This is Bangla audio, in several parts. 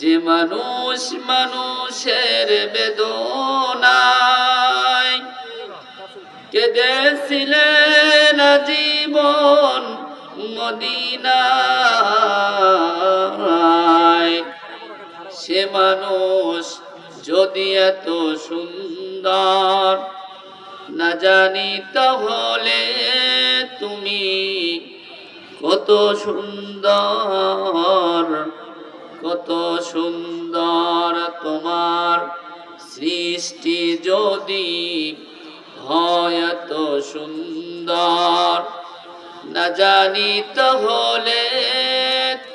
যে মানুষ মানুষের বেদনায় কেঁদেছিলেন জীবন মদিনায়, সে মানুষ যদি এত সুন্দর না জানি তাহলে তুমি কত সুন্দর, কত সুন্দর তোমার সৃষ্টি যদি হয় এত সুন্দর না জানি তাহলে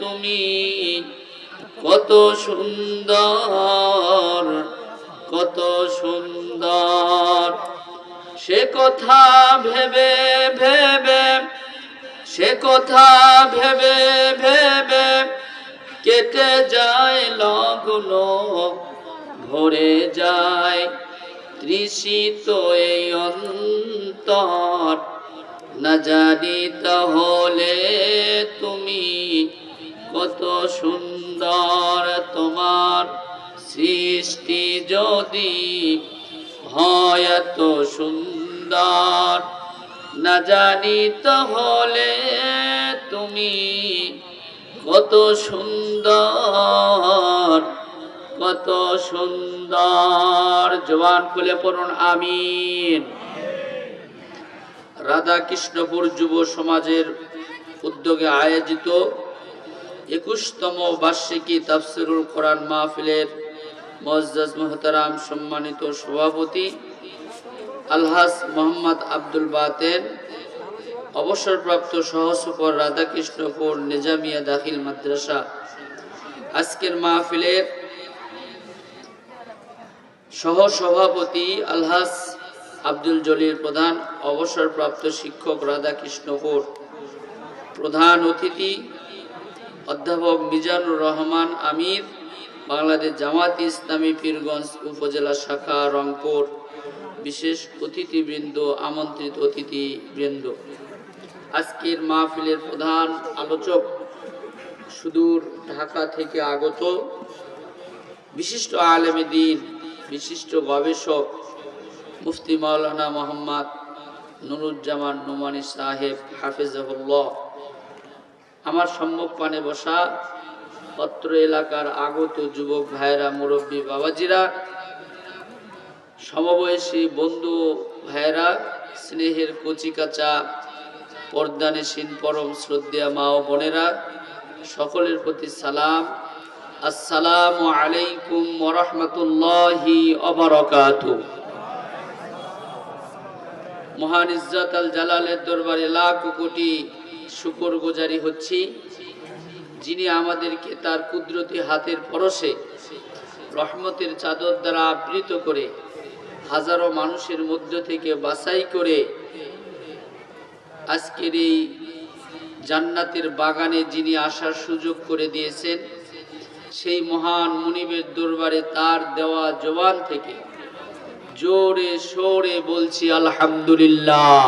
তুমি কত সুন্দর, কত সুন্দর। সে কথা ভেবে ভেবে, সে কথা ভেবে ভেবে কেটে যায় লগ্ন, ভরে যায় তৃষিত এই অন্তর না জানি তাহলে তুমি কত সুন্দর তোমার সৃষ্টি যদি হয় এত সুন্দর না জানি তাহলে তুমি কত সুন্দর, কত সুন্দর। জবান খুলে পড়ুন আমিন। রাধা কৃষ্ণপুর যুব সমাজের উদ্যোগে আয়োজিত 21তম বার্ষিকী তাফসিরুল কোরআন মাহফিলের মুআজ্জাজ মুহতারাম সম্মানিত সভাপতি আলহাজ মোহাম্মদ আব্দুল বাতেন, অবসরপ্রাপ্ত সহসফর রাধাকৃষ্ণপুর নিজামিয়া দাখিল মাদ্রাসা, আজকের মাহফিলের সহসভাপতি আলহাজ আব্দুল জলিল প্রধান, অবসরপ্রাপ্ত শিক্ষক রাধাকৃষ্ণপুর, প্রধান অতিথি অধ্যাপক মিজানুর রহমান আমির, বাংলাদেশ জামাত ইসলামী পীরগঞ্জ উপজেলা শাখা রংপুর, বিশেষ অতিথিবৃন্দ, আমন্ত্রিত অতিথিবৃন্দ, আজকের মাহফিলের প্রধান আলোচক সুদূর ঢাকা থেকে আগত বিশিষ্ট আলেমে দ্বীন, বিশিষ্ট গবেষক মুফতি মাওলানা মোহাম্মদ নুরুজ্জামান নোমানী সাহেব হাফিজাহুল্লাহ, আমার সম্মুখপানে বসা অত্র এলাকার আগত যুবক ভাইরা, মুরব্বী বাবাজিরা, সমবয়সী বন্ধু ভাইরা, স্নেহের কচিকাচা পর্দানেশীন পরম শ্রদ্ধেয়া মা ও বোনেরা, সকলের প্রতি সালাম। আসসালামু আলাইকুম ওয়া রাহমাতুল্লাহি ওয়া বারাকাতুহু। মহান ইজ্জত আল জালালের দরবারে লাখ কোটি শুকর গুজারি হচ্ছি, যিনি আমাদেরকে তার কুদরতি হাতের পরশে রহমতের চাদর দ্বারা আবৃত করে হাজারো মানুষের মধ্য থেকে বাছাই করে আজকের এই জান্নাতের বাগানে যিনি আসার সুযোগ করে দিয়েছেন, সেই মহান মুনিবের দরবারে তার দেওয়া জবান থেকে জোরে সোরে বলছি আলহামদুলিল্লাহ।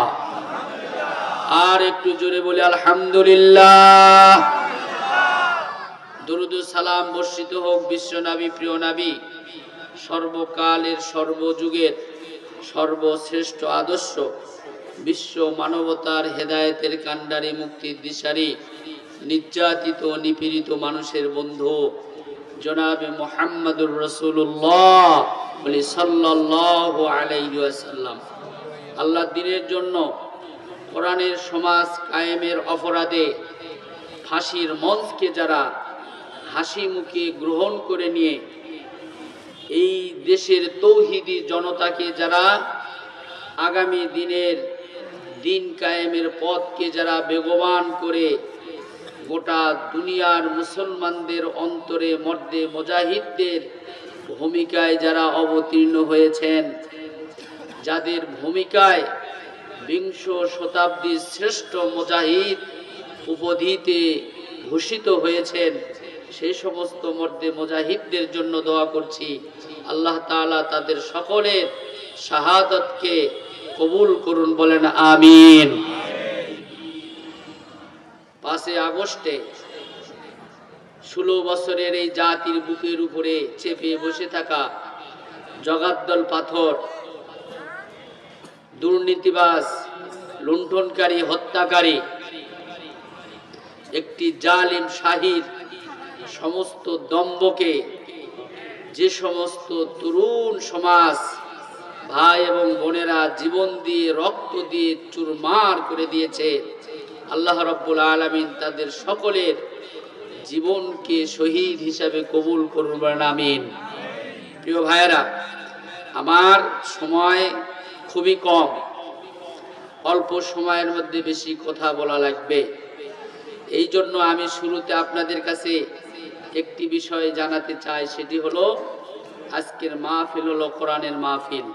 আর একটু জোরে বলি আলহামদুলিল্লাহ। দরুদ ও সালাম বর্ষিত হোক বিশ্ব নবী, প্রিয় নবী, সর্বকালের সর্বযুগের সর্বশ্রেষ্ঠ আদর্শ, বিশ্ব মানবতার হেদায়েতের কান্ডারি, মুক্তির দিশারি, নির্যাতিত নিপীড়িত মানুষের বন্ধু জনাবে মুহাম্মদুর রাসূলুল্লাহ বলি সাল্লাল্লাহু আলাইহি ওয়াসাল্লাম। আল্লাহর দ্বীনের জন্য কোরআনের সমাজ কায়েমের অপরাধে ফাঁসির মঞ্চকে যারা হাসি মুখে গ্রহণ করে নিয়ে এই দেশের তৌহিদি জনতাকে যারা আগামী দিনের দিন কায়েমের পথকে যারা বেগবান করে গোটা দুনিয়ার মুসলমানদের অন্তরে মর্দে মুজাহিদদের ভূমিকায় যারা অবতীর্ণ হয়েছেন, যাদের ভূমিকায় বিংশ শতাব্দীর শ্রেষ্ঠ মুজাহিদ উপাধিতে ভূষিত হয়েছেন, সেই সমস্ত মর্দে মুজাহিদদের জন্য দোয়া করছি, আল্লাহ তাআলা তাদের সকলের শাহাদাতকে কবুল করুন, বলেন আমিন। 5 5 আগস্টে 16 বছরের এই জাতির বুকের উপরে চেপে বসে থাকা জগাদ্দল পাথর, দুর্নীতিবাজ, লুণ্ঠনকারী, হত্যাকারী একটি জালিম শাহীর সমস্ত দম্ভকে যে সমস্ত তরুণ সমাজ ভাই এবং বোনেরা জীবন দিয়ে রক্ত দিয়ে চুরমার করে দিয়েছে, আল্লাহ রাব্বুল আলামিন তাদের সকলের জীবনকে শহীদ হিসাবে কবুল করুন, আমিন। প্রিয় ভাইয়েরা, আমার সময় খুবই কম, অল্প সময়ের মধ্যে বেশি কথা বলা লাগবে। এই জন্য আমি শুরুতে আপনাদের কাছে একটি বিষয় জানাতে চাই, সেটি হলো আজকের মাহফিল হলো কোরআনের মাহফিল।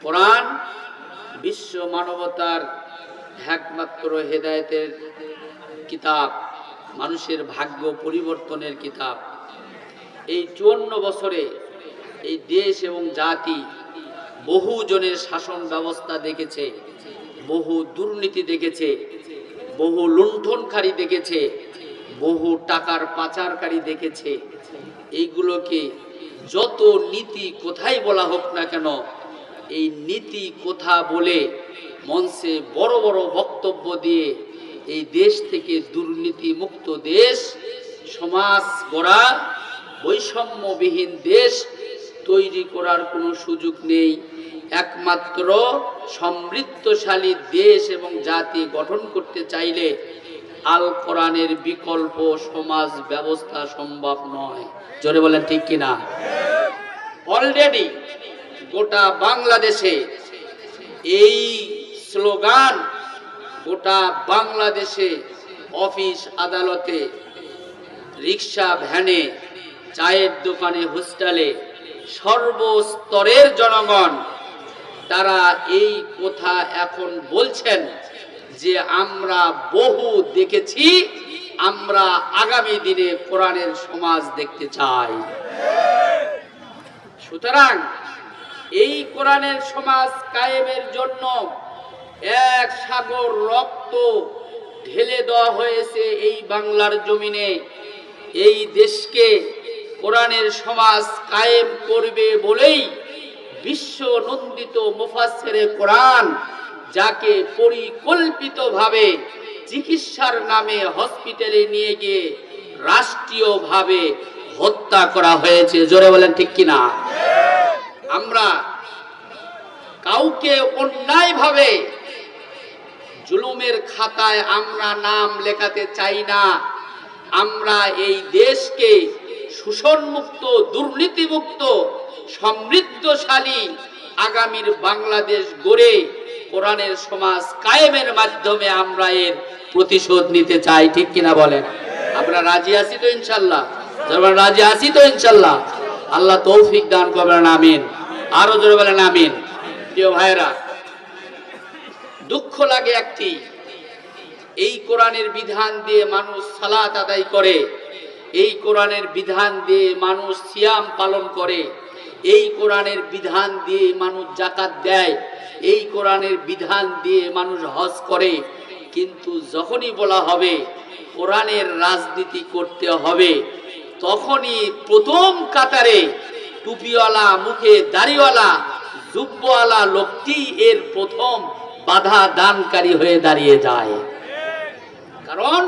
কোরআন বিশ্ব মানবতার একমাত্র হেদায়েতের কিতাব, মানুষের ভাগ্য পরিবর্তনের কিতাব। এই 54 বছরে এই দেশ এবং জাতি বহু জনের শাসন ব্যবস্থা দেখেছে, বহু দুর্নীতি দেখেছে, বহু লুণ্ঠনকারী দেখেছে, বহু টাকার পাচারকারী দেখেছে। এইগুলোকে যত নীতি কোথায় বলা হোক না কেন, এই নীতি কথা বলে মঞ্চে বড় বড় বক্তব্য দিয়ে এই দেশ থেকে দুর্নীতি মুক্ত দেশ, সমাজ গড়া, বৈষম্যবিহীন দেশ তৈরি করার কোনো সুযোগ নেই। একমাত্র সমৃদ্ধশালী দেশ এবং জাতি গঠন করতে চাইলে আল কোরআনের বিকল্প সমাজ ব্যবস্থা সম্ভব নয়। জোরে বলেন ঠিক কিনা? অলরেডি গোটা বাংলাদেশে এই স্লোগান, গোটা বাংলাদেশে অফিস আদালতে, রিক্সা ভ্যানে, চায়ের দোকানে, হোস্টেলে সর্বস্তরের জনগণ তারা এই কথা এখন বলছেন যে আমরা বহু দেখেছি, আমরা আগামী দিনে কোরআনের সমাজ দেখতে চাই। সুতরাং এই কোরআনের সমাজ কায়েমের জন্য এক সাগর রক্ত ঢেলে দেওয়া হয়েছে এই বাংলার জমিনে। এই দেশকে কোরআনের সমাজ কায়েম করবে বলেই বিশ্ব নন্দিত মুফাসসিরে কোরআন, যাকে পরিকল্পিতভাবে চিকিৎসার নামে হসপিটালে নিয়ে গিয়ে রাষ্ট্রীয়ভাবে হত্যা করা হয়েছে। জোরে বলেন ঠিক কিনা? আমরা কাউকে অন্যায়ভাবে জুলুমের খাতায় আমরা নাম লেখাতে চাই না। আমরা এই দেশকে শোষণমুক্ত, দুর্নীতিমুক্ত, সমৃদ্ধশালী আগামীর বাংলাদেশ গড়ে কোরআনের সমাজ কায়েমের মাধ্যমে আমরা এর প্রতিশোধ নিতে চাই। ঠিক কিনা বলেন? আমরা রাজি আছি তো ইনশাল্লাহ? যখন রাজি আছি তো ইনশাল্লাহ আল্লাহ তৌফিক দান করবেন, আমিন। আরো জোরে বলেন আমিন। প্রিয় ভাইরা, দুঃখ লাগে একটি, এই কোরআনের বিধান দিয়ে মানুষ সালাত আদায় করে, এই কোরআনের বিধান দিয়ে মানুষ সিয়াম পালন করে, এই কোরআনের বিধান দিয়ে মানুষ যাকাত দেয়, এই কোরআনের বিধান দিয়ে মানুষ হজ করে। কিন্তু যখনই বলা হবে কোরআনের রাজনীতি করতে হবে, তখনই প্রথম কাতারে টুপিওয়ালা, মুখে দাড়িওয়ালা, জুব্বওয়ালা লোকটি এর প্রথম বাধা দানকারী হয়ে দাঁড়িয়ে যায়। কারণ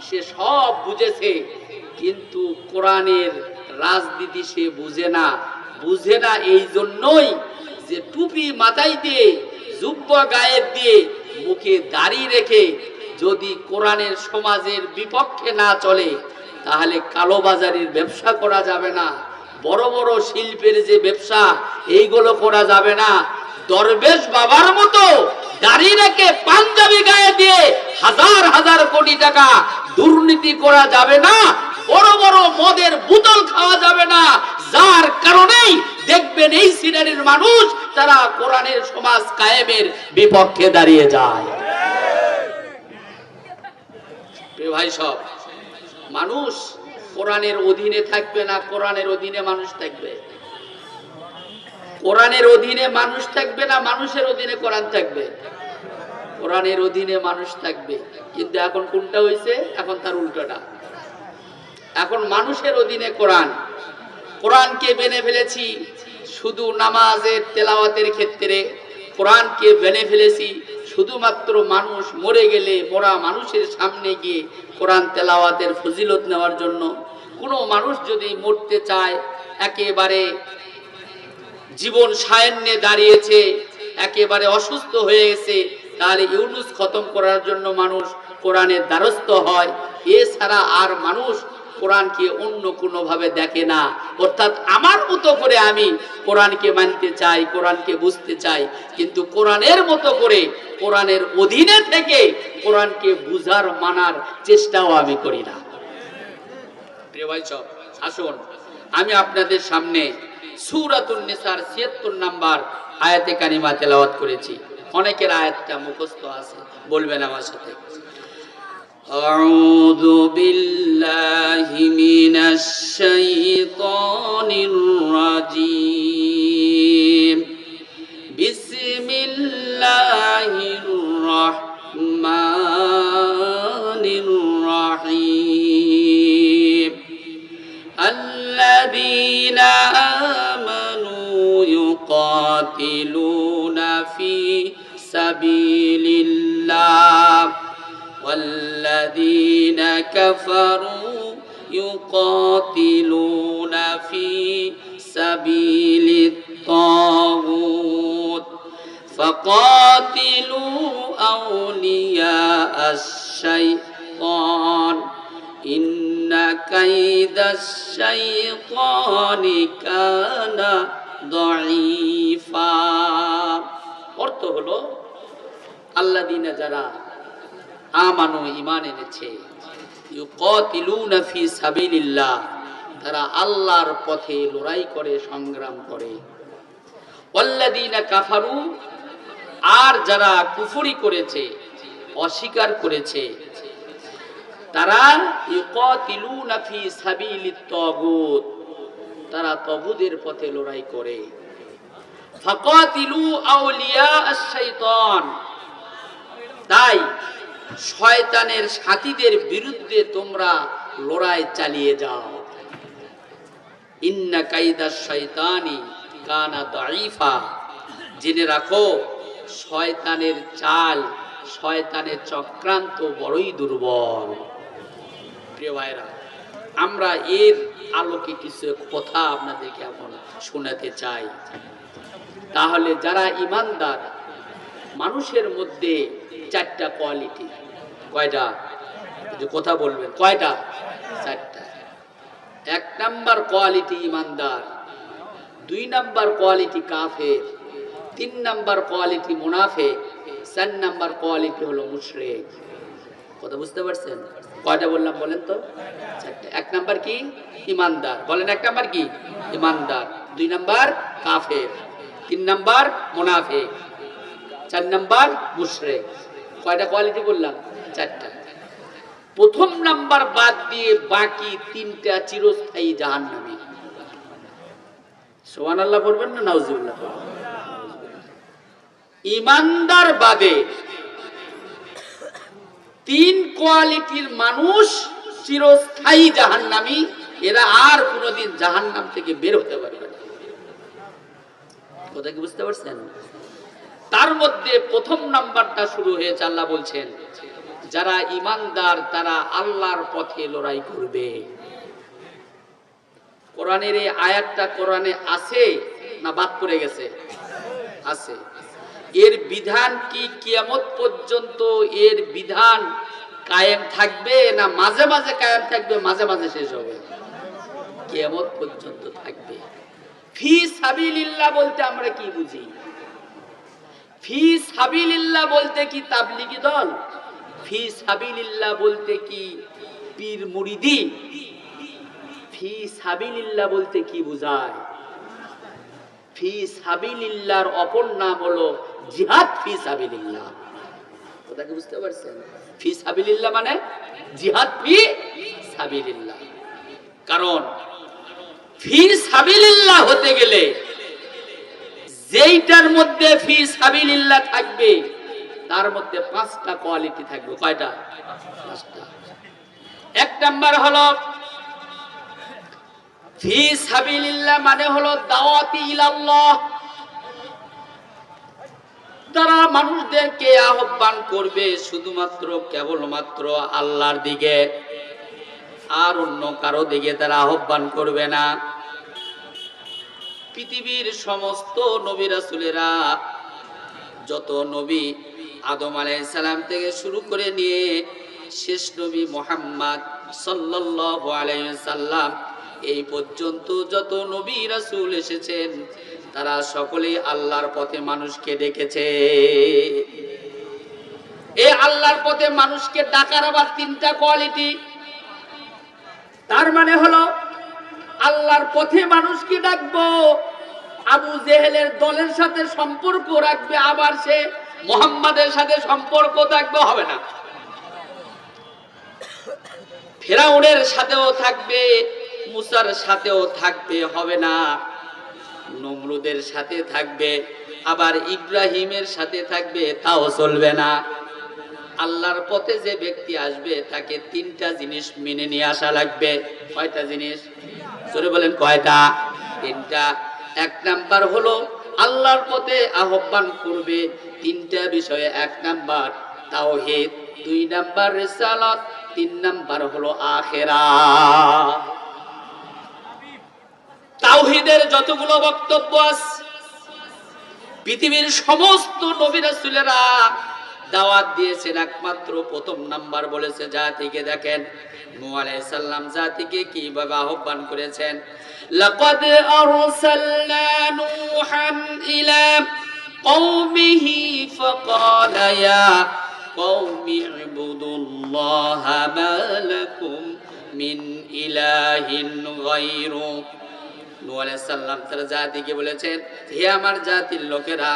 সে সব বুঝেছে, কিন্তু কোরআনের রাজনীতি সে বুঝে না। বুঝে না এই জন্যই যে টুপি মাথায় দিয়ে, জুব্বা গায়ে দিয়ে, মুখে দাড়ি রেখে যদি কোরআনের সমাজের বিপক্ষে না চলে, তাহলে কালোবাজারির ব্যবসা করা যাবে না, বড় বড় শিল্পের যে ব্যবসা এইগুলো করা যাবে না। দরবেশ বাবার মতো দাড়ি রেখে পাঞ্জাবি গায়ে দিয়ে হাজার হাজার কোটি টাকা দুর্নীতি করা যাবে না। বড় বড় মদের বোতল খাওয়া যাবে না। যার কারণেই দেখবেন এই শ্রেণীর মানুষ তারা কোরআনের সমাজ কায়েমের বিপক্ষে দাঁড়িয়ে যায়। প্রিয় ভাই সব, মানুষ কোরআনের অধীনে থাকবে না, কোরআনের অধীনে মানুষ থাকবে। কোরআনের অধীনে মানুষ থাকবে না, মানুষের অধীনে কোরআন থাকবে। কোরআনের অধীনে মানুষ থাকবে। কিন্তু এখন কোনটা হয়েছে? এখন তার উল্টোটা। এখন মানুষের অধীনে কোরআন। কোরআনকে বেনে ফেলেছি শুধু নামাজের তেলাওয়াতের ক্ষেত্রে, কোরআনকে বেনে ফেলেছি শুধুমাত্র মানুষ মরে গেলে মরা মানুষের সামনে গিয়ে কোরআন তেলাওয়াতের ফজিলত নেওয়ার জন্য। কোনো মানুষ যদি মরতে চায়, একেবারে জীবন সায়ান্নে দাঁড়িয়েছে, একেবারে অসুস্থ হয়ে গেছে, তাহলে ইউনুস খতম করার জন্য মানুষ কোরআনের দ্বারস্থ হয়। এছাড়া আর মানুষ কোরআনকে অন্য কোনোভাবে দেখে না। অর্থাৎ আমার মতো করে আমি কোরআনকে মানতে চাই, কোরআনকে বুঝতে চাই, কিন্তু কোরআনের মতো করে কোরআনের অধীনে থেকে কোরআনকে বুঝার মানার চেষ্টাও আমি করি না। প্রিয় ভাই সব, আসুন আমি আপনাদের সামনে সূরাতুন নিসার ৭৬ নম্বর আয়াতে কারিমা তেলাওয়াত করেছি। অনেকের আয়াতটা মুখস্থ আছে, বলবেন আমার সাথে। আউযু বিল্লাহি মিনাশ শাইতানির রাজীম। বিসমিল্লাহির রাহমানির রাহিম। আল্লাযীনা আমানু ইউকাতিলুনা ফি সাবিলিল্লাহ والذين كفروا يقاتلون في سبيل الطاغوت فقاتلوا أولياء الشيطان إن كيد الشيطان كان ضعيفا। অর্থ হলো আল্লাযীনা যারা আমানু ঈমান এনেছে, ইউকাতিলুনা ফি সাবিলিল্লাহ তারা আল্লাহর পথে লড়াই করে, সংগ্রাম করে। ওয়াল্লাযীনা কাফারু আর যারা কুফরি করেছে, অস্বীকার করেছে, তারা ইউকাতিলুনা ফি সাবিলিত তাগুত তারা তাগুতের পথে লড়াই করে। ফাকাতিলু আউলিয়া আশ-শাইতান তাই শয়তানের সাথীদের বিরুদ্ধে তোমরা লড়াই চালিয়ে যাও। ইন্না কাইদাশ শাইতানি কানা দাঈফা জেনে রাখো শয়তানের চাল, শয়তানের চক্রান্ত বড়ই দুর্বল। প্রিয় ভাইরা, আমরা এর আলোকে কিছু কথা আপনাদেরকে এখন শোনাতে চাই। তাহলে যারা ঈমানদার মানুষের মধ্যে চারটা কোয়ালিটি। কয়টা? যে কথা বলবেন কয়টা? চারটা। এক নাম্বার কোয়ালিটি ঈমানদার, দুই নাম্বার কোয়ালিটি কাফের, তিন নাম্বার কোয়ালিটি মুনাফিক, চার নাম্বার কোয়ালিটি হলো মুশরিক। কথা বুঝতে পারছেন? কয়টা বললাম বলেন তো? চারটা। এক নাম্বার কি? ঈমানদার। বলেন এক নাম্বার কি? ঈমানদার, দুই নাম্বার কাফের, তিন নাম্বার মুনাফিক, চার নাম্বার মুশরিক। কয়টা কোয়ালিটি বললাম? চারটা। প্রথম নাম্বার বাদ দিয়ে বাকি তিনটা চিরস্থায়ী জাহান্নামী। সুবহানাল্লাহ পড়বেন না নাউজুবিল্লাহ পড়বেন? ঈমানদার বাদে তিন কোয়ালিটির মানুষ চিরস্থায়ী জাহান্নামী, এরা আর কোনোদিন জাহান্নাম থেকে বের হতে পারবে না। কথা কি বুঝতে পারছেন? তার মধ্যে প্রথম নাম্বারটা শুরু হয়েছে, আল্লাহ বলছেন যারা ঈমানদার তারা আল্লাহর পথে লড়াই করবে। কোরআনের এই আয়াতটা কোরআনে আছে না বাদ পড়ে গেছে? আছে। এর বিধান কি কিয়ামত পর্যন্ত এর বিধান কায়েম থাকবে না মাঝে মাঝে কায়েম থাকবে, মাঝে মাঝে শেষ হবে? কিয়ামত পর্যন্ত থাকবে। ফি সাবিলিল্লাহ বলতে আমরা কি বুঝি? ফি সাবিলিল্লাহ বলতে কি তাবলিগি দল? ফি সাবিলিল্লাহ বলতে কি পীর মুরিদি? ফি সাবিলিল্লাহ বলতে কি বোঝায়? ফি সাবিলিল্লাহর অপর নাম হলো জিহাদ ফি সাবিলিল্লাহ। কথা কি বুঝতে পারছেন? ফি সাবিলিল্লাহ মানে জিহাদ ফি সাবিলিল্লাহ। কারণ ফি সাবিলিল্লাহ হতে গেলে যেইটার মধ্যে ফি সাবিলিল্লাহ থাকবে তার মধ্যে 5টা কোয়ালিটি থাকবে। কয়টা? 5টা। এক নাম্বার হলো ফি সাবিলিল্লাহ, মানে হলো দাওয়াতি ইলাল্লাহ। তারা মানুষদেরকে আহ্বান করবে শুধুমাত্র কেবলমাত্র আল্লাহর দিকে, আর অন্য কারো দিকে তারা আহ্বান করবে না। পৃথিবীর সমস্ত নবী রাসূলেরা, যত নবী আদম আলাইহিস সালাম থেকে শুরু করে নিয়ে শেষ নবী মুহাম্মদ সাল্লাল্লাহু আলাইহি সাল্লাম এই পর্যন্ত যত নবী রাসূল এসেছেন, তারা সকলেই আল্লাহর পথে মানুষকে ডেকেছে। এই আল্লাহর পথে মানুষকে ডাকার আবার 3টা কোয়ালিটি। তার মানে হলো আল্লাহর পথে মানুষকে ডাকবো, আবু জেহেলের দলের সাথে সম্পর্ক রাখবে, আবার সে মুহাম্মাদের সাথে সম্পর্ক থাকবে, হবে না। ফেরাউনের সাথেও থাকবে, মুসার সাথেও থাকবে, হবে না। নমরুদের সাথে থাকবে, আবার ইব্রাহিমের সাথে থাকবে, তাও চলবে না। আল্লাহর পথে যে ব্যক্তি আসবে তাকে 3টা জিনিস মেনে নিয়ে আসা লাগবে। কয়টা জিনিস? জোরে বলেন, কয়টা? 3টা। এক নাম্বার হলো আল্লাহর পথে আহ্বান করবে 3টা বিষয়ে। 1 নাম্বার তাওহীদ, 2 নাম্বার রিসালাত, 3 নাম্বার হলো আখিরাত। তাওহীদের যতগুলো বক্তব্য আছে, পৃথিবীর সমস্ত নবী রাসূলেরা দাওয়াত দিয়েছেন, একমাত্র প্রথম নাম্বার বলেছে জাতিকে। দেখেন নূহ আলাইহিস সালাম জাতিকে কিভাবে আহ্বান করেছেন। লাকাদ আরসালনা নূহান ইলা কওমিহি ফাকালা ইয়া কওমি ইবুদুল্লাহা মা লাকুম মিন ইলাহিন গায়রু। নূহ আলাইহিস সালাম তার জাতিকে বলেছেন, হে আমার জাতির লোকেরা,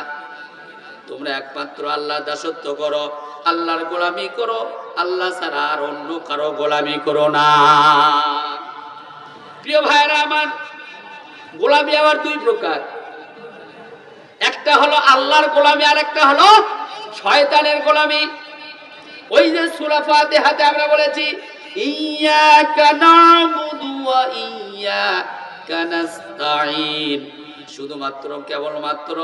তোমরা একমাত্র আল্লাহর দাসত্ব করো, আল্লাহর গোলামি করো, আল্লাহ ছাড়া আর অন্য কারো গোলামি করো না। প্রিয় ভাইরা আমার, গোলামি আবার 2 প্রকার। একটা হলো আল্লাহর গোলামি, আর একটা হলো শয়তানের গোলামি। ওই যে সূরা ফাতিহাতে আমরা বলেছি, ইয়্যাকা না'বুদু ওয়া ইয়্যাকা নাস্তাঈন, শুধুমাত্র কেবলমাত্র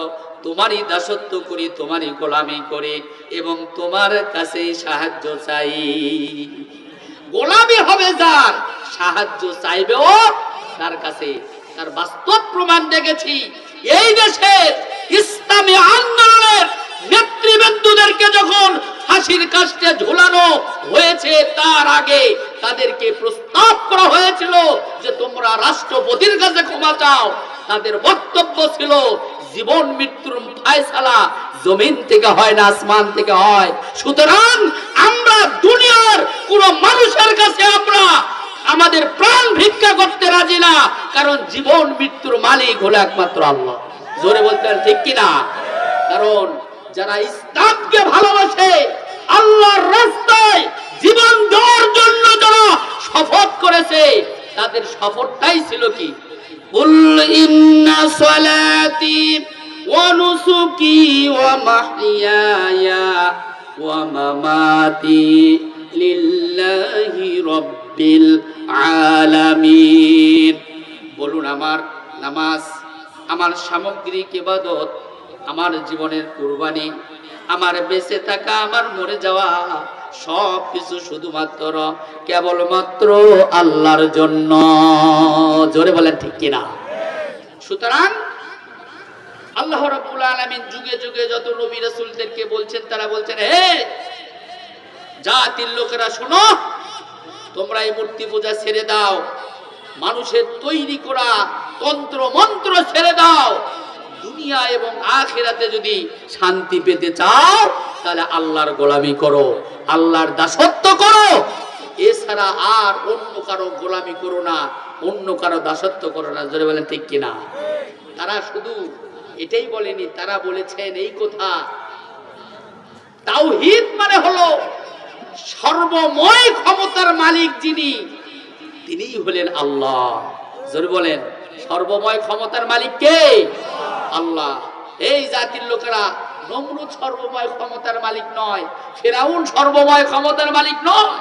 তোমারই দাসত্ব করি, তোমারই গোলামি করি এবং তোমার কাছেই সাহায্য চাই। গোলামি হবে যার, সাহায্য চাইবেও তার কাছে। তার বাস্তব প্রমাণ দেখেছি। এই দেশের ইসলামী আন্দোলনের নেতৃবৃন্দদেরকে যখন ফাঁসির কাস্টে ঝুলানো হয়েছে, তার আগে তাদেরকে প্রস্তাব করা হয়েছিল যে তোমরা রাষ্ট্রপতির কাছে ক্ষমা চাও। তাদের বক্তব্য ছিল জীবন মৃত্যুর ফয়সালা জমিন থেকে হয় না, আসমান থেকে হয়। সুতরাং আমরা দুনিয়ার কোন মানুষের কাছে আমরা আমাদের প্রাণ ভিক্ষা করতে রাজি না, কারণ জীবন মৃত্যুর মালিক হলো একমাত্র আল্লাহ। জোরে বলতেন ঠিক কিনা? কারণ যারা ইসলামকে ভালোবাসে, আল্লাহর রাস্তায় জীবন দেওয়ার জন্য যারা শপথ করেছে, তাদের শপথটাই ছিল কি? কুল ইন্না সালাতি ওয়া নুসুকি ওয়া মাহইয়ায়া ওয়া মামাতি লিল্লাহি রাব্বিল আলামিন। বলুন, আমার নামাজ, আমার সামগ্রিক ইবাদত, আমার জীবনের কুরবানি, আমার বেঁচে থাকা, আমার মরে যাওয়া, সব কিছু শুধুমাত্র কেবলমাত্র আল্লাহর জন্য। জোরে বলেন ঠিক কিনা? সুতরাং আল্লাহ রাব্বুল আলামিন যুগে যুগে যত নবী রাসূলদেরকে বলছেন, তারা বলছেন, হে জাতির লোকেরা শোনো, তোমরা এই মূর্তি পূজা ছেড়ে দাও, মানুষের তৈরি করা তন্ত্র মন্ত্র ছেড়ে দাও। দুনিয়া এবং আখিরাতে যদি শান্তি পেতে চাও, তাহলে আল্লাহর গোলামি করো, আল্লাহর দাসত্ব করো। এছাড়া আর অন্য কারো গোলামি করো না, অন্য কারো দাসত্ব করো না। জোরে বলেন ঠিক কিনা? তারা শুধু এটাই বলেনি, তারা বলেছেন এই কথা, তাওহীদ মানে হলো সর্বময় ক্ষমতার মালিক যিনি, তিনিই হলেন আল্লাহ। জোরে বলেন, সর্বময় ক্ষমতার মালিক কে? আল্লাহ। এই জাতির লোকেরা নমরুদ সর্বময় ক্ষমতার মালিক নয়, ফিরাউন সর্বময় ক্ষমতার মালিক নয়,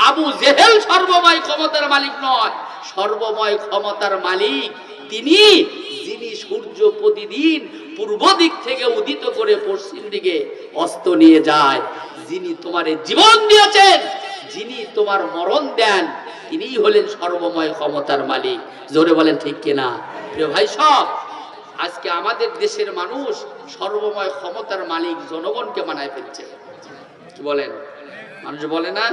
আবু জেহেল সর্বময় ক্ষমতার মালিক নয়। সর্বময় ক্ষমতার মালিক তিনি, যিনি সূর্য প্রতিদিন পূর্ব দিক থেকে উদিত করে পশ্চিম দিকে অস্ত নিয়ে যায়, যিনি তোমার জীবন দিয়েছেন, যিনি তোমার মরণ দেন, তিনিই হলেন সর্বময় ক্ষমতার মালিক। জোরে বলেন ঠিক কিনা? প্রিয় ভাই সব, আজকে আমাদের দেশের মানুষ সর্বময় ক্ষমতার মালিক জনগণকে বানায় ফেলছে। কি বলেন? মানুষ বলে না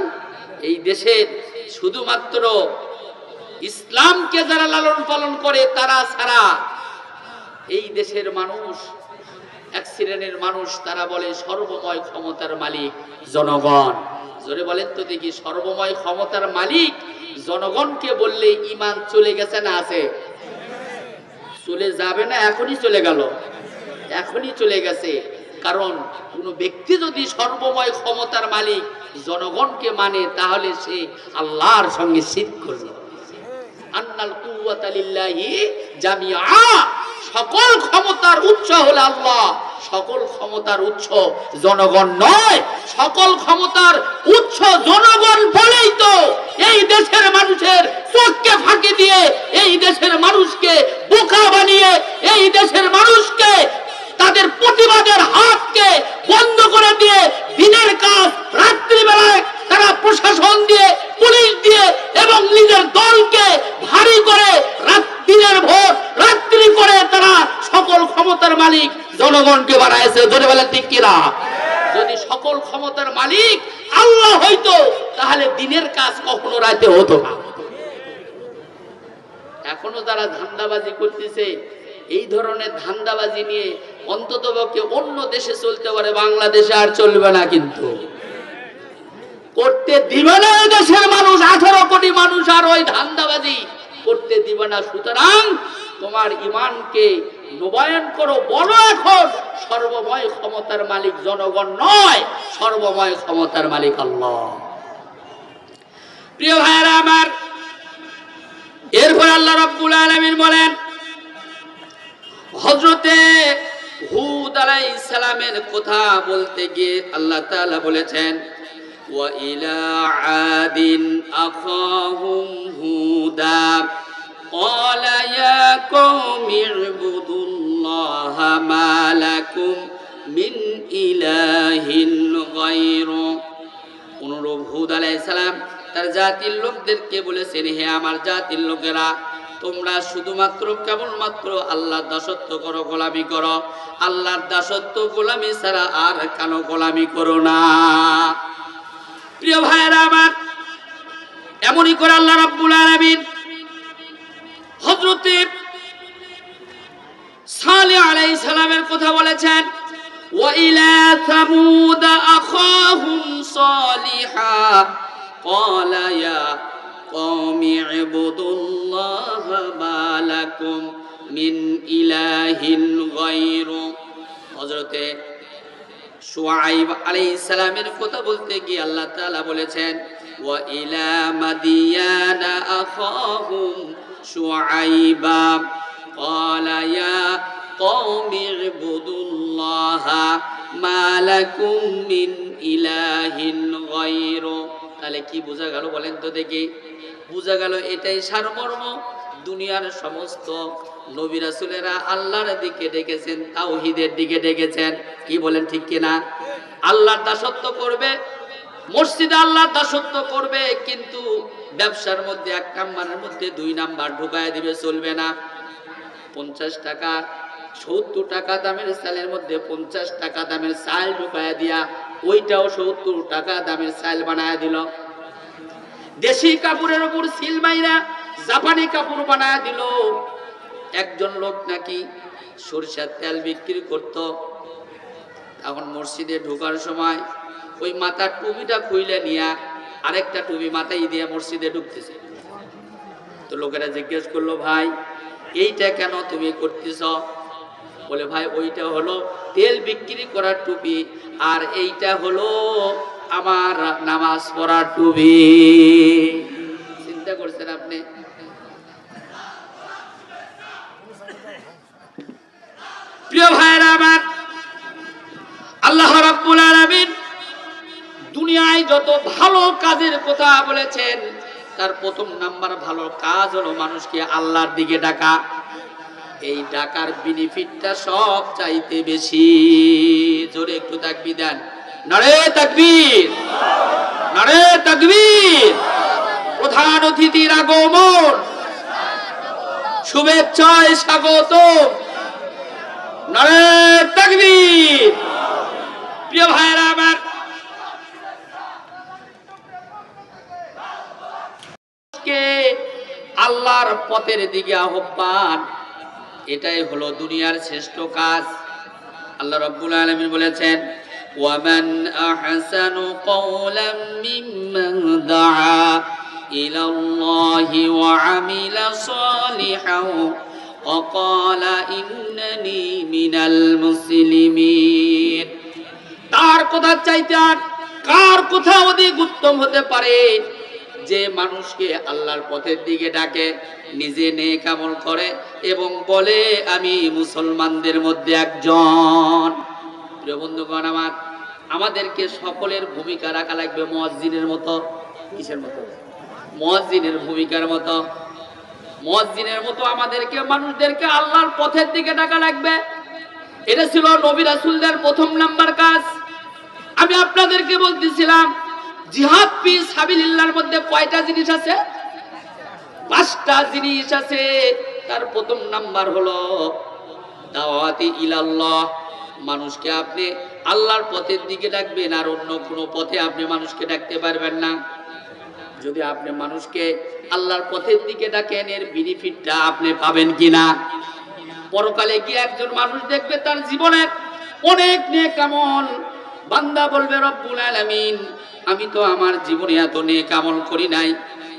এই দেশের শুধুমাত্র ইসলামকে যারা লালন পালন করে তারা ছাড়া এই দেশের মানুষ, এক শ্রেণীর মানুষ, তারা বলে সর্বময় ক্ষমতার মালিক জনগণ। জোরে বলেন তো দেখি, সর্বময় ক্ষমতার মালিক জনগণকে বললে ঈমান চলে গেছে না আছে? চলে যাবে না? এখনই চলে গেল, এখনই চলে গেছে। কারণ কোন ব্যক্তি যদি সর্বময় ক্ষমতার মালিক জনগণকে মানে, তাহলে সে আল্লাহর সঙ্গে শিরক করল। আন্নাল কুওয়াতা লিল্লাহি জামিআ, সকল ক্ষমতার উৎস হলো আল্লাহ। সকল ক্ষমতার উৎস জনগণ নয়, সকল ক্ষমতার উৎস জনগণ বলেই তো এই দেশের মানুষের চোখকে ফাঁকি দিয়ে, এই দেশের মানুষকে বোকা বানিয়ে, এই দেশের মানুষকে তাদের প্রতিবাদের হাতকে বন্ধ করে দিয়ে দিনের কাজ রাত্রিবেলায় তারা প্রশাসন দিয়ে, পুলিশ দিয়ে এবং নিজের দলকে ভারী করে দিনের ভোর রাত্রি করে তারা সকল ক্ষমতার মালিক জনগণকে বানাইছে। জোরে বলেন ঠিক কিনা? যদি সকল ক্ষমতার মালিক আল্লাহ হইতো, তাহলে দিনের কাজ কখনো রাতে হতো না। এখনো যারা ধান্দাবাজি করতেছে, এই ধরনের ধান্দাবাজি নিয়ে অন্ততপক্ষে অন্য দেশে চলতে পারে, বাংলাদেশে আর চলবে না। কিন্তু করতে দিবে না এই দেশের মানুষ, 18 কোটি মানুষ আর ওই ধান্দাবাজি করতে দিবে না। সুতরাং তোমার ঈমানকে নবায়ন করো, বলো এখন সর্বময় ক্ষমতার মালিক জনগণ নয়, সর্বময় ক্ষমতার মালিক আল্লাহ। প্রিয় ভাইরা আমার, এরপর আল্লাহ রাব্বুল আলামিন বলেন, হযরতে হুদ আলাইহিস সালামের কথা বলতে গিয়ে আল্লাহ তাআলা বলেছেন, ওয়া ইলা আদিন আখাহুম হুদা ক্বালা ইয়া কওমি ইবুদুল্লাহা মা লাকুম মিন ইলাহিন গায়রু। অনুরূপ হুদ আলাইহিস সালাম তার জাতির লোকদেরকে বলেছেন, হে আমার জাতির লোকেরা, তোমরা শুধুমাত্র কেবলমাত্র আল্লাহর দাসত্ব করো, গোলামি করো। আল্লাহর দাসত্ব গোলামি ছাড়া আর কানো গোলামি করো না। প্রিয় ভাইয়েরা আমার, এমনই করে আল্লাহ রাব্বুল আলামিন হযরতে সালেহ আলাইহিস সালামের কথা বলেছেন, ওয়া ইলা সামুদ আখাহুম সালিহা ক্বালা ইয়া কওমি ইবুদুল্লাহা মা লাকুম মিন ইলাহিন গায়রু। হযরতে শুআয়ব আলাইহিস সালামের কথা বলতে গিয়ে আল্লাহ তাআলা বলেছেন, ওয়া ইলা মাদিয়ানা আখাহুম শুআয়বা ক্বালা ইয়া কওমি ইবুদুল্লাহা মা লাকুম মিন ইলাহিন গায়রু। তাহলে কি বোঝা গেল বলেন তো দেখি? বোঝা গেল এটাই সারমর্ম। দুনিয়ার সমস্ত নবী রাসূলেরা আল্লাহর দিকে ডেকেছেন, তাওহীদের দিকে ডেকেছেন। কি বলেন ঠিক কিনা? আল্লাহর দাসত্ব করবে, মসজিদে আল্লাহর দাসত্ব করবে, কিন্তু ব্যবসার মধ্যে 1 নাম্বারের মধ্যে 2 নাম্বার ঢুকায় দিবে, চলবে না। 50 টাকা 70 টাকা দামের চালের মধ্যে 50 টাকা দামের চাল ঢুকায় দিয়া ওইটাও 70 টাকা দামের চাল বানায় দিল। দেশি কাপড়ের উপর সিল মাইরা জাপানি কাপড় বানায় দিল। একজন লোক নাকি সরষের তেল বিক্রি করত, তখন মসজিদে ঢোকার সময় ওই মাথার টুপিটা খুইলে নিয়ে আরেকটা টুপি মাথায় দিয়ে মসজিদে ঢুকতেছে। তো লোকেরা জিজ্ঞেস করলো, ভাই এইটা কেন তুমি করতেছ? বলে, ভাই ওইটা হলো তেল বিক্রি করার টুপি, আর এইটা হলো আমার নামাজ পড়ার টুপি। চিন্তা করছেন আপনি? প্রিয় ভাইরা আমার, রব্বুল আলামিন দুনিয়ায় যত ভালো কাজের কথা বলেছেন তার প্রথম নাম্বার ভালো কাজ হলো মানুষকে আল্লাহর দিকে ডাকা। এই ডাকার বেনিফিটটা সব চাইতে বেশি। জোরে একটু তাকবীর দেন। নারে তাকবীর, নারে তাকবীর। প্রধান অতিথির আগমন, শুভেচ্ছায় স্বাগত। নারে তাকবীর। প্রিয় ভাইরা আমার, আল্লাহর পথের দিকে আহ্বান, এটাই হলো দুনিয়ার শ্রেষ্ঠ কাজ। আল্লাহ রাব্বুল আলামিন বলেছেন, ওয়ামান আহসানু কওলাম মিম্মান দাআ ইলাল্লাহি ওয়া আমিলা সালিহান ওয়া ক্বালা ইন্নানি মিনাল মুসলিমিন। তার কথা চাইতে আর কার কথা অধিক উত্তম হতে পারে যে মানুষকে আল্লাহর পথের দিকে ডাকে, নিজে নেক আমল করে এবং বলে আমি মুসলমানদের মধ্যে একজন। প্রিয় বন্ধুগণ আমার, আমাদেরকে সকলের ভূমিকা রাখা লাগবে মুয়াজ্জিনের মতো। কিসের মতো? মুয়াজ্জিনের ভূমিকার মতো। মুয়াজ্জিনের মতো আমাদেরকে মানুষদেরকে আল্লাহর পথের দিকে ডাকা লাগবে। এটা ছিল নবী রাসূলদের প্রথম নাম্বার কাজ। আমি আপনাদেরকে বলতেছিলাম জিহাদ ফি সাবিলিল্লাহর মধ্যে কয়টা জিনিস আছে? 5টা জিনিস আছে। তার প্রথম নাম্বার হলো দাওয়াতি ইলাল্লাহ। মানুষকে আপনি আল্লাহর পথের দিকে ডাকবেন, আর অন্য কোনো পথে আপনি মানুষকে ডাকতে পারবেন না। যদি আপনি মানুষকে আল্লাহর পথের দিকে ডাকেন, এর বেনিফিটটা আপনি পাবেন কিনা? পরকালে গিয়ে একজন মানুষ দেখবে তার জীবনের অনেক নেক আমল, বান্দা বলবে রব্বুল আলামিন আমি তো আমার জীবনে এত নেক আমল করি নাই,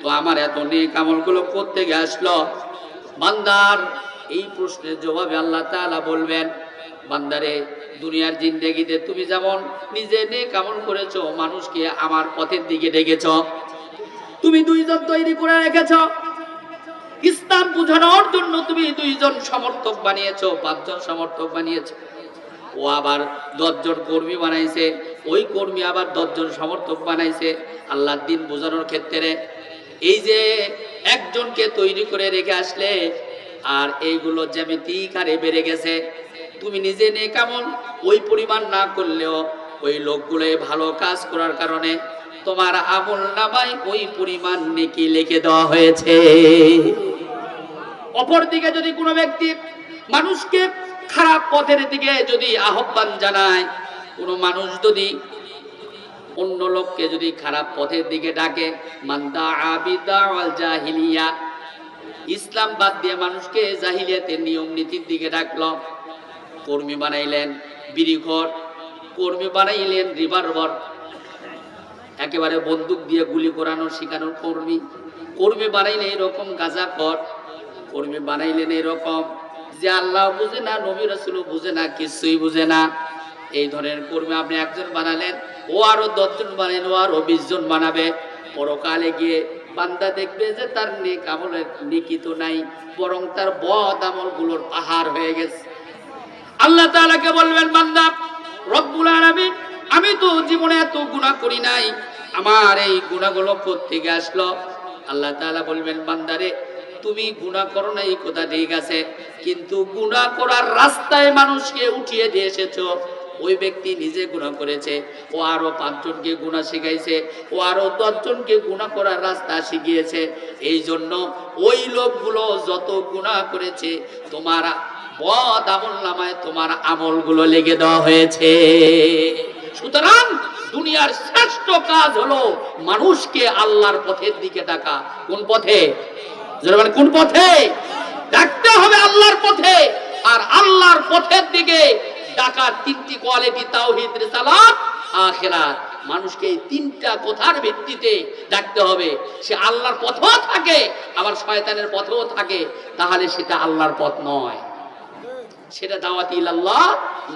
তো আমার এত নেক আমলগুলো করতে গিয়ে আসলো। বান্দার এই প্রশ্নের জবাবে আল্লাহ তাআলা বলবেন, বান্দারে দুনিয়ার জিন্দেগিতে তুমি যেমন নিজে নেক আমল করেছো, মানুষকে আমার পথের দিকে ডেকেছো, তুমি 2 জন তৈরি করে রেখেছো। ইসলাম বুঝানোর জন্য তুমি 2 জন সমর্থক বানিয়েছো, 5 জন সমর্থক বানিয়েছো। ও আবার 10 জন কর্মী বানাইছে, ওই কর্মী আবার 10 জন সমর্থক বানাইছে আল্লাহর দ্বীন বোঝানোর ক্ষেত্রে। এই যে একজনকে তৈরি করে রেখে আসলে, আর এইগুলো জ্যামিতিক হারে বেড়ে গেছে। তুমি নিজে নেক আমল ওই পরিমাণ না করলেও ওই লোকগুলো ভালো কাজ করার কারণে তোমার আমল নামায় ওই পরিমাণ নেকি লিখে দেওয়া হয়েছে। অপরদিকে যদি কোনো ব্যক্তি মানুষকে খারাপ পথের দিকে যদি আহ্বান জানায়, কোনো মানুষ যদি অন্য লোককে যদি খারাপ পথের দিকে ডাকে, মানদা আবিদাওয়াল জাহিলিয়া, ইসলাম বাদ দিয়ে মানুষকে জাহিলিয়াতের নিয়ম নীতির দিকে ডাকলো। কর্মী বানাইলেন বিড়িখোর, কর্মী বানাইলেন রিভলভার, একেবারে বন্দুক দিয়ে গুলি করানো শিখানোর কর্মী, কর্মী বানাইলেন এরকম গাঁজাখোর, কর্মী বানাইলেন এরকম যে আল্লাহ বুঝে না, নবী রাসূল বুঝে না, কিছুই বুঝে না। এই ধরনের কর্মী আপনি একজন বানালেন, ও আরো 10 জন বানালেন, ও আরো 20 জন বানাবে। পরকালে গিয়ে বান্দা দেখবে যে তার নেক আমলের নেকি তো নাই, বরং তার বদ আমলগুলোর পাহাড় হয়ে গেছে। আল্লাহ তাআলাকে বলবেন, বান্দা রব্বুল আলামিন আমি তো জীবনে এত গুনাহ করি নাই, আমার এই গুনাহগুলো কোত্থেকে আসলো? আল্লাহ তাআলা বলবেন, বান্দারে তুমি গুনাহ করো না এই কথা ঠিক আছে, কিন্তু গুনাহ করার রাস্তায় মানুষকে উঠিয়ে দিয়ে এসেছো। ওই ব্যক্তি নিজে গুনাহ করেছে, ও আরো 5 জনকে গুনাহ শিখাইছে, ও আরো 10 জনকে গুনাহ করার রাস্তা শিখিয়েছে। এই জন্য ওই লোকগুলো যত গুনাহ করেছে তোমার বদ আমল নামায় তোমার আমলগুলো লেগে দেওয়া হয়েছে। সুতরাং দুনিয়ার শ্রেষ্ঠ কাজ হলো মানুষকে আল্লাহর পথের দিকে ডাকা। কোন পথে? কোন পথে ডাকতে হবে? আল্লাহর পথে। আর আল্লাহর পথের দিকে ডাকার 3টি কোয়ালিটি, তাওহীদ, রিসালাত, আখিরাত। মানুষকে এই 3টা কথার ভিত্তিতে ডাকতে হবে। সে আল্লাহর পথেও থাকে আবার শয়তানের পথেও থাকে, তাহলে সেটা আল্লাহর পথ নয়, সেটা দাওয়াতি ইলাল্লাহ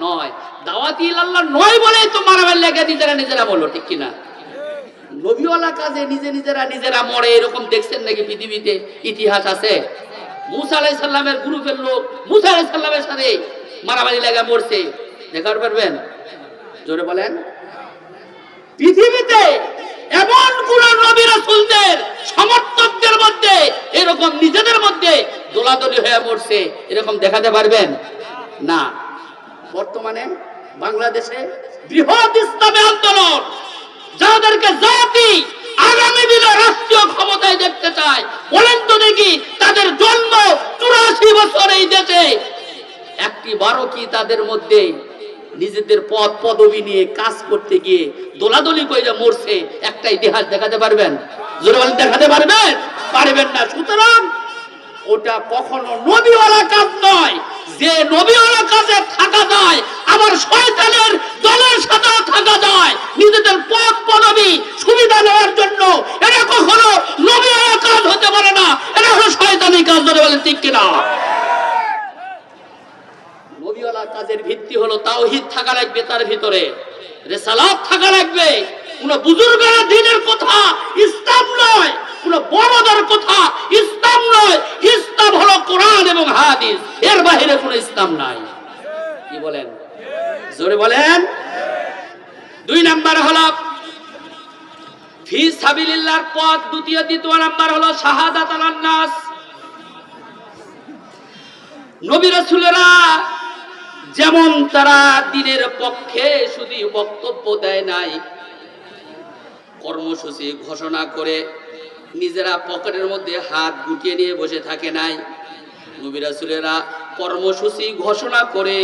নয়। দাওয়াতি ইলাল্লাহ নয় বলেই তো মারামারি লেগে নিজেরা বললো, ঠিক কিনা? নবীওয়ালা কাজে নিজেরা মরে, এরকম দেখছেন নাকি পৃথিবীতে? ইতিহাস আছে? মুসা আলাইহিস সালামের গ্রুপের লোক মুসা আলাইহিস সালামের সাথে মারামারি লাগা মরছে, দেখাতে পারবেন? জোরে বলেন। পৃথিবীতে এমন কোন নবী রাসূলদের সমর্থকদের মধ্যে এরকম নিজেদের মধ্যে দোলাদলি হয়ে মরছে এরকম দেখাতে পারবেন না। বর্তমানে বাংলাদেশে বৃহৎ ইসলামী আন্দোলন, যাদেরকে জাতি আগামী দিনে রাষ্ট্রীয় ক্ষমতায় দেখতে চায়, বলেন তো দেখি তাদের জন্ম 84 বছর এই দেশে, একটি বারো কি তাদের মধ্যে নিজেদের পদ পদবি নিয়ে কাজ করতে গিয়ে দোলাদলি কইরা মরছে একটা ইতিহাস দেখাতে পারবেন? জোরে বলেন, দেখাতে পারবেন? পারবেন না। সুতরাং ওটা কখনো নবীওয়ালা কাজ নয়। যে নবীওয়ালা কাজে থাকা যায়, আবার শয়তানের দলের সাথেও থাকা যায় নিজেদের পদ পদবি সুবিধা নেওয়ার জন্য, এটা কখনো নবীওয়ালা কাজ হতে পারে না। এটা হলো শয়তানি কাজ। ধরে বলেন ঠিক কিনা? নবীওয়ালা কাজের ভিত্তি হলো তাওহীদ থাকা লাগবে, তার ভিতরে রিসালাত থাকা লাগবে। কোন বুজুর্গের দ্বীনের কথা ইসলাম নয়, কোন বড়দের কথা ইসলাম নয়। ইসলাম হলো কোরআন এবং হাদিস, এর বাইরে কোনো ইসলাম নাই। কি বলেন? জোরে বলেন। 2 নাম্বার হলো ফি সাবিলিল্লাহর পথ। দ্বিতীয় নাম্বার হলো শাহাদাত আলান নাস। নবী রাসূলেরা যেমন তারা দ্বীনের পক্ষে শুধু বক্তব্য দেয় নাই, কর্মসূচি ঘোষণা করে নিজেরা পকেটের মধ্যে হাত গুটিয়ে নিয়ে বসে থাকে নাই। নবী রাসূলেরা কর্মসূচি ঘোষণা করে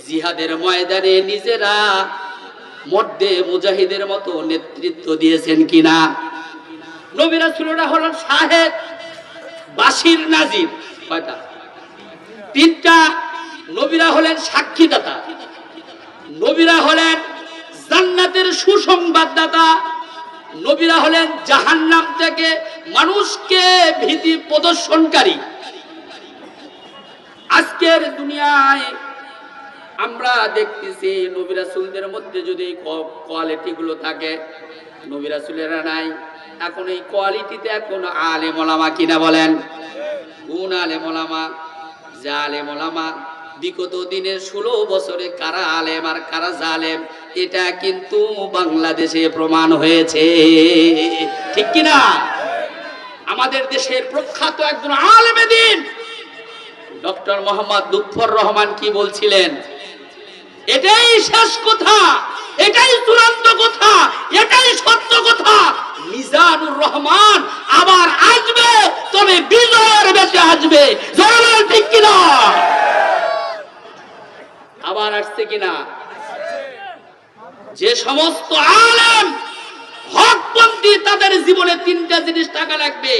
জিহাদের ময়দানে নিজেরা মধ্যে মুজাহিদের মতো নেতৃত্ব দিয়েছেন কিনা? নবী রাসূলেরা হলেন শাহেদ, বাশির, নাজির। কয়টা? 3টা। নবীরা হলেন সাক্ষীদাতা, নবীরা হলেন জান্নাতের সুসংবাদদাতা, নবীরা হলেন জাহান্নাম থেকে মানুষকে ভীতি প্রদর্শনকারী। আজকের দুনিয়ায় আমরা দেখতেছি নবী রাসূলদের মধ্যে যদি কোয়ালিটি গুলো থাকে, নবী রাসূলেরা নাই। এখন এই কোয়ালিটিতে এখন আলেম ওলামা কিনা বলেন? কোন আলেম ওলামা? জালেম ওলামা। বিগত দিনের 16 বছরে কারা আলেম আর কারা জালেম, এটা কিন্তু বাংলাদেশে প্রমাণ হয়েছে, ঠিক কিনা? আমাদের দেশের প্রখ্যাত একজন আলেমে দ্বীন ডক্টর মোহাম্মদ লুৎফর রহমান কি বলছিলেন? এটাই শেষ কথা, এটাই চূড়ান্ত কথা, এটাই সত্য কথা। মিজানুর রহমান আবার আসবে, তবে বিজয়ের বেশে আসবে। জনগণ ঠিক কিনা? আবার আসছে কিনা? যে সমস্ত আলেম হকপন্থী, তাদের জীবনে 3টা জিনিস টাকা লাগবে।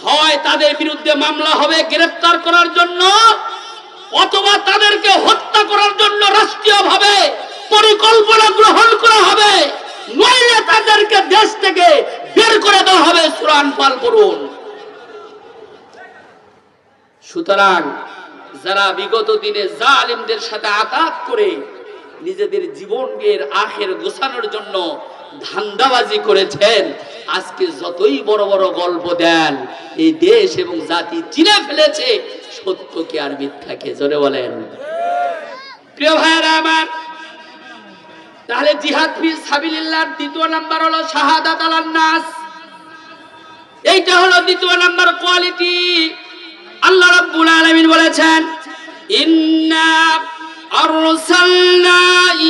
হয় তাদের বিরুদ্ধে মামলা হবে গ্রেফতার করার জন্য, অথবা তাদেরকে হত্যা করার জন্য রাষ্ট্রীয়ভাবে পরিকল্পনা গ্রহণ করা হবে, নইলে তাদেরকে দেশ থেকে বের করে দেওয়া হবে। সূরা আনফাল পড়ুন। সুতরাং যারা বিগত দিনে জালিমদের সাথে আঘাত করে নিজেদের জীবনের আখের গোছানোর জন্য ধান্দাবাজি করেছেন, আজকে যতই বড় বড় গল্প দেন, এই দেশ এবং জাতি চিনে ফেলেছে সত্যকে আর মিথ্যাকে। জোরে বলেন। প্রিয় ভাইরা আমার, তাহলে জিহাদ ফি সাবিলিল্লাহর 2 নাম্বার হলো শাহাদাত আলান নাস। এইটা হলো 2 নাম্বার কোয়ালিটি। আল্লাহ রাব্বুল আলামিন বলেছেন, ইন্না আরসালনা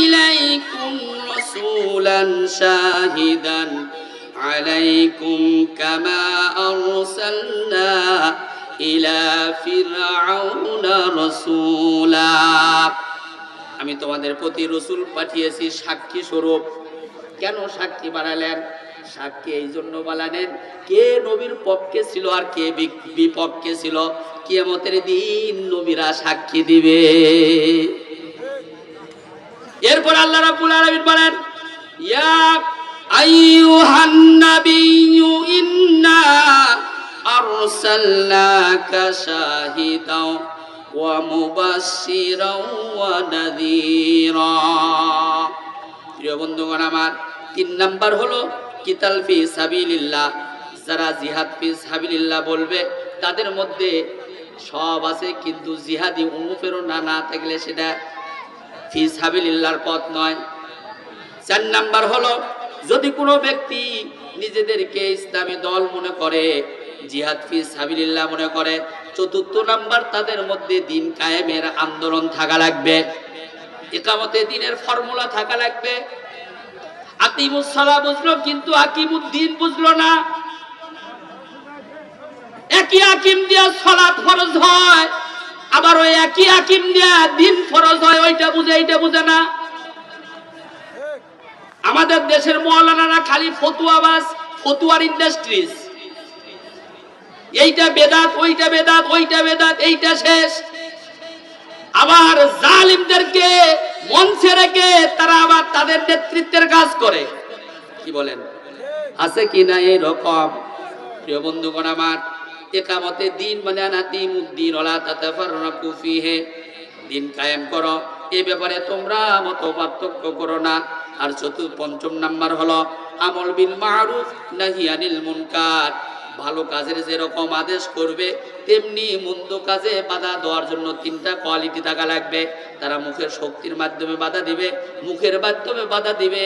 ইলাইকুম রাসূলান শাহিদান আলাইকুম কামা আরসালনা ইলা ফিরআউনা রাসূলা। আমি তোমাদের প্রতি রাসূল পাঠিয়েছি সাক্ষী স্বরূপ। কেন সাক্ষী বানালেন? সাক্ষী এই জন্য বানালেন, কে নবীর পক্ষে ছিল আর কে বিপক্ষে ছিল, কিয়ামতের দিন নবীরা সাক্ষী দিবে। এরপর আল্লাহ রাব্বুল আলামিন বলেন, ইয়া আইয়ুহান নাবিয়্যু ইন্না আরসালনাকা শাহিদাও ওয়া মুবাশশিরাও ওয়া নাযীরা। প্রিয় বন্ধুগণ আমার, 3 নাম্বার হলো কিতাল ফি সাবিলিল্লাহ। যারা জিহাদ ফি সাবিলিল্লাহ বলবে তাদের মধ্যে সব আছে, কিন্তু জিহাদি অনুপ্রেরণা না থাকলে সেটা ফি সাবিলিল্লাহর পথ নয়। 4 নাম্বার হলো, যদি কোনো ব্যক্তি নিজেদেরকে ইসলামী দল মনে করে, জিহাদ ফি সাবিলিল্লাহ মনে করে, 4র্থ নাম্বার তাদের মধ্যে দিন কায়েমের আন্দোলন থাকা লাগবে, ইকামতে দিনের ফর্মুলা থাকা লাগবে। আকিমুস সালাহ বুঝলো কিন্তু আকিমুদ্দিন বুঝলো না। একই আকিম দিয়া সালাত ফরজ হয়, আবার ওই একই আকিম দিয়া দিন ফরজ হয়, ওইটা বুঝে এইটা বুঝে না। আমাদের দেশের মাওলানারা খালি ফতুয়াবাজ, ফতুয়ার ইন্ডাস্ট্রিজ, এইটা বেদাত, ওইটা বেদাত, ওইটা বেদাত, এইটা শেষ। আবার জালিমদেরকে মঞ্চে রেখে তারা আবার তাদের নেতৃত্বের কাজ করে। কি বলেন, আছে কি না এরকম? প্রিয় বন্ধুগণ আমার, ইকামতে দিন মানে আনাতিমুদ্দিন ওয়ালা তাতাফাররাকু ফিহি, দিন কায়েম করো, এই ব্যাপারে তোমরা মত পার্থক্য করো না। আর 5ম নাম্বার হলো আমল বিল মারুফ নাহি আনিল মুনকার, ভালো কাজের যেরকম আদেশ করবে তেমনি মন্দ কাজে বাধা দেওয়ার জন্য 3টা কোয়ালিটি থাকা লাগবে। তারা মুখের শক্তির মাধ্যমে বাধা দিবে, মুখের মাধ্যমে বাধা দিবে।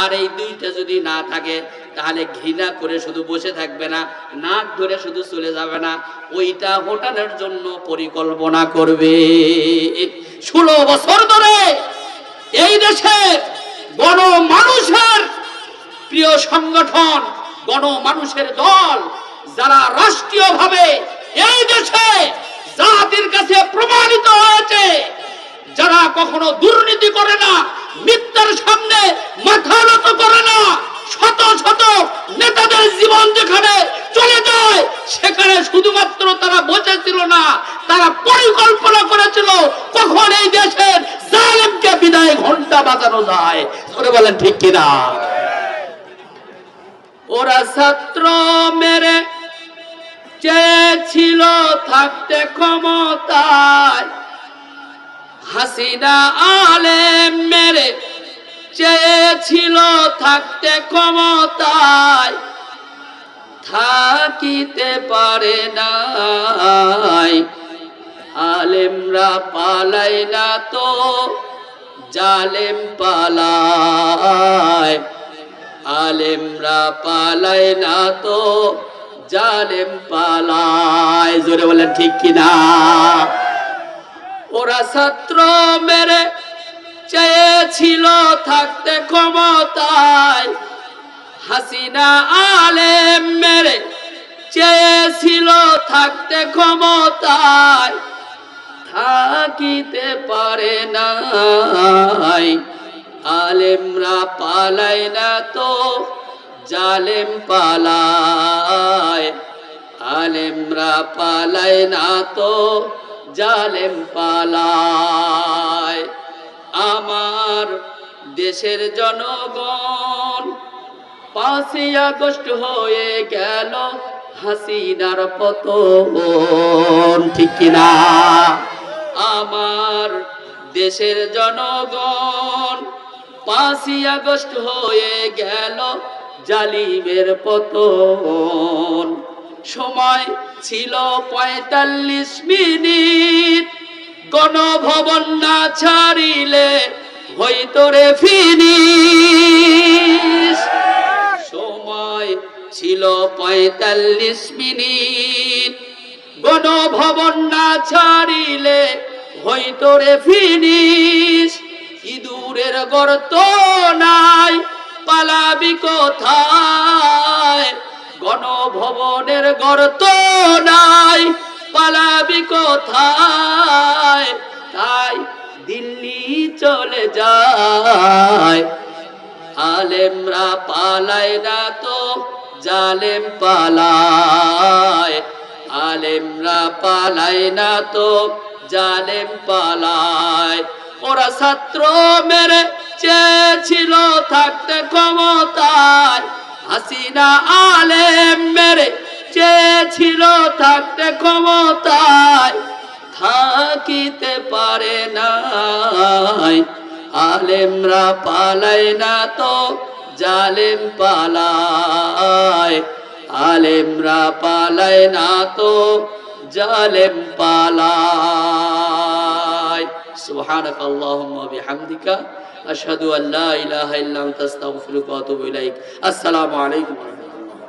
আর এই 2টা যদি না থাকে তাহলে ঘৃণা করে শুধু বসে থাকবে না, নাক ধরে শুধু চলে যাবে না, ওইটা হটানোর জন্য পরিকল্পনা করবে। 16 বছর ধরে এই দেশে গণমানুষের প্রিয় সংগঠন, গণমানুষের দল, যারা রাষ্ট্রীয়ভাবে এই দেশে জাতির কাছে প্রমাণিত হয়েছে, যারা কখনো দুর্নীতি করে না, মিথ্যার সামনে মাথা নত করে না, শত শত নেতাদের জীবন যেখানে চলে যায় সেখানে শুধুমাত্র তারা বসেছিল না, তারা পরিকল্পনা করেছিল কখন এই দেশের জালেমকে বিদায় ঘন্টা বাজানো যায়। ধরে বলেন ঠিক কিনা? ওরা ছাত্র মেরে চেয়েছিল থাকতে ক্ষমতায়, হাসিনা আলেম মেরে চেয়েছিল থাকতে ক্ষমতায়, থাকিতে পারে নাই। আলেমরা পালাই না তো জালেম পালায়, আলেমরা পালায় না তো জালেম পালায়। জোরে বলেন ঠিক কিনা? ওরা ছাত্র মেরে চেয়েছিল থাকতে ক্ষমতায়, হাসিনা আলেম মেরে চেয়েছিল থাকতে ক্ষমতায়, থাকিতে পারে নাই। আলেমরা পালায় না তো জালেম পালায়, আলেমরা পালায় না তো জালেম পালায়। আমার দেশের জনগণ 5ই আগস্ট হয়ে গেল হাসিনার পতন, ঠিক কিনা? আমার দেশের জনগণ 5ই আগস্ট হয়ে গেল জালিমের পতন। সময় ছিল 45 মিনিট, গণভবন না ছাড়িলে হইতো রে ফিনিশ। সময় ছিল 45 মিনিট, গণভবন না ছাড়িলে হইতো রে ফিনিশ। ইঁদুরের গর্ত নাই পালাবি কোথায়, গণভবনের গর্ত নাই পালাবি কোথায়। তাই দিল্লি চলে যায়, আলেমরা পালায় না তো জালেম পালায়, আলেমরা পালায় না তো জালেম পালায়। ওরা ছাত্র মেরে চেয়েছিল থাকতে ক্ষমতায়, হাসিনা আলেম মেরে চেয়েছিল থাকতে ক্ষমতায়, থাকিতে পারে নাই। আলেমরা পালায় না তো জালেম পালায়, আলেমরা পালায় না তো জালেম পালায়। সুবহানাকা আল্লাহুম্মা ওয়া বিহামদিকা আশহাদু আল লা ইলাহা ইল্লা আনতা আস্তাগফিরুকা ওয়া আতুবু ইলাইক। আসসালামু আলাইকুম ওয়া রাহমাতুল্লাহ।